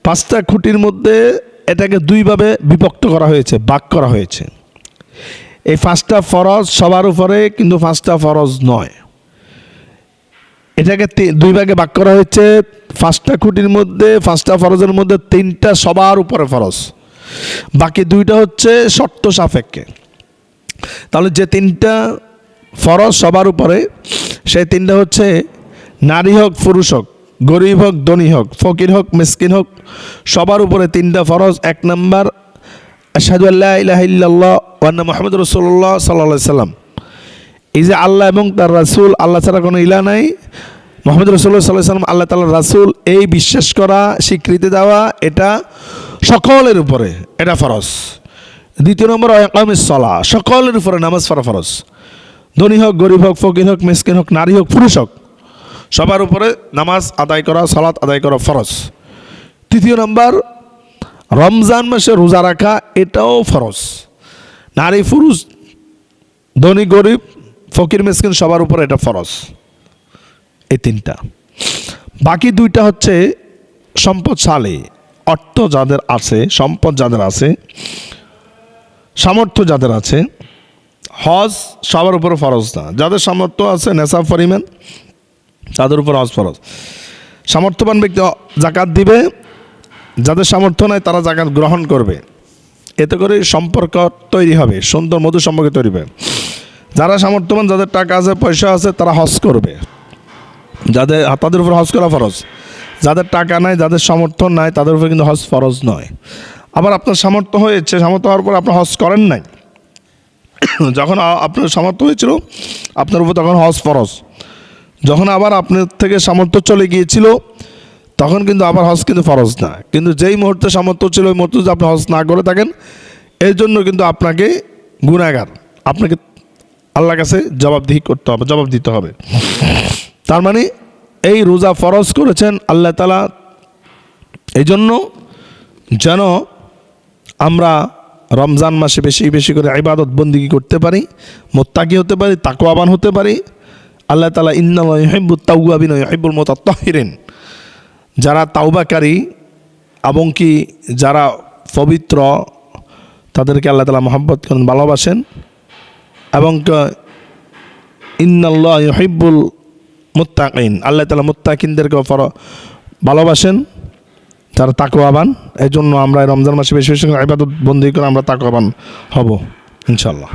পাঁচটা খুঁটির মধ্যে এটাকে দুইভাবে বিভক্ত করা হয়েছে, ভাগ করা হয়েছে। এই পাঁচটা ফরজ সবার উপরে, কিন্তু পাঁচটা ফরজ নয়। এটাকে দুই ভাগে ভাগ করা হয়েছে। পাঁচটা খুঁটির মধ্যে, পাঁচটা ফরজের মধ্যে তিনটা সবার উপরে ফরজ, বাকি দুইটা হচ্ছে শর্ত সাপেক্ষে। তাহলে যে তিনটা ফরজ সবার উপরে, সেই তিনটা হচ্ছে নারী হোক পুরুষ হোক, গরিব হোক ধনী হোক, ফকির হোক মিসকিন হোক, সবার উপরে তিনটা ফরজ। এক নম্বর, আশহাদু আল্লা ইলাহা ইল্লাল্লাহ ওয়া আন্না মুহাম্মাদুর রাসূলুল্লাহ সাল্লাল্লাহু আলাইহি সাল্লাম। এই যে আল্লাহ এবং তার রাসূল, আল্লাহ ছাড়া কোনো ইলাহ নাই, মুহাম্মদ রাসূলুল্লাহ সাল্লাল্লাহু আলাইহি সাল্লাম আল্লাহ তাআলার রাসূল, এই বিশ্বাস করা, স্বীকৃতি দেওয়া, এটা সকলের উপরে, এটা ফরজ। দ্বিতীয় নম্বর, ইকামিস সালাহ, সকলের উপরে নামাজ পড়া ফরজ। ধনী হোক গরিব হোক, ফকির হোক মিসকিন হোক, নারী হোক পুরুষ হোক, সবার উপরে নামাজ আদায় করা, সালাত আদায় করা ফরজ। তৃতীয় নম্বর, রমজান মাসে রোজা রাখা, এটাও ফরজ। নারী পুরুষ, ধনী গরিব, ফকির মিসকিন, সবার উপরে এটা ফরজ। এই তিনটা। বাকি দুইটা হচ্ছে সম্পদশালী, অর্থ যাদের আছে, সম্পদ যাদের আছে, সামর্থ্য যাদের আছে। হজ সবার উপরে ফরজ না, যাদের সামর্থ্য আছে নেশাব পরিমাণ, তাদের উপর হজ ফরজ। সামর্থ্যবান ব্যক্তি জাকাত দিবে, যাদের সামর্থ্য নাই তারা জাকাত গ্রহণ করবে। এতে করে সম্পর্ক তৈরি হবে, সুন্দর মধুর সম্পর্ক তৈরি হবে। যারা সামর্থ্যবান, যাদের টাকা আছে পয়সা আছে, তারা হজ করবে, তাদের উপর হজ করা ফরজ। যাদের টাকা নাই, যাদের সামর্থ্য নাই, তাদের উপর কিন্তু হজ ফরজ নয়। আবার আপনার সামর্থ্য হয়েছে, সামর্থ্য হওয়ার পর আপনি হজ করেন নাই, যখন আপনার সামর্থ্য হয়েছিল আপনার উপর তখন হজ ফরজ। যখন আবার আপনার থেকে সামর্থ্য চলে গিয়েছিল, তখন কিন্তু আবার হজ কিন্তু ফরজ না। কিন্তু যেই মুহূর্তে সামর্থ্য ছিল, ওই মুহূর্তে যদি আপনি হজ না করে থাকেন, এর জন্য কিন্তু আপনাকে গুনাহগার, আপনাকে আল্লাহর কাছে জবাবদিহি করতে হবে, জবাব দিতে হবে। তার মানে এই রোজা ফরজ করেছেন আল্লাহ তাআলা এই জন্য যেন আমরা রমজান মাসে বেশি বেশি করে ইবাদত বন্দেগী করতে পারি, মুত্তাকি হতে পারি, তাকওয়াবান হতে পারি। আল্লাহ তাআলা ইন্নাল্লাহা ইউহিব্বুত তাওয়াবিন ওয়া ইউহিব্বুল মুতাত্তাহিরিন, যারা তাওবাকারী এবং কি যারা পবিত্র, তাদেরকে আল্লাহ তাআলা মহব্বত করেন, ভালোবাসেন। এবং ইন্নাল্লাহা ইউহিব্বুল মুত্তাকিন, আল্লাহ তাআলা মুত্তাকিনদেরকে ভালোবাসেন, যারা তাকওয়াবান। এই জন্য আমরা রমজান মাসে বেশি বেশি করে ইবাদত বন্দেগী করে আমরা তাকওয়াবান হব ইনশাআল্লাহ।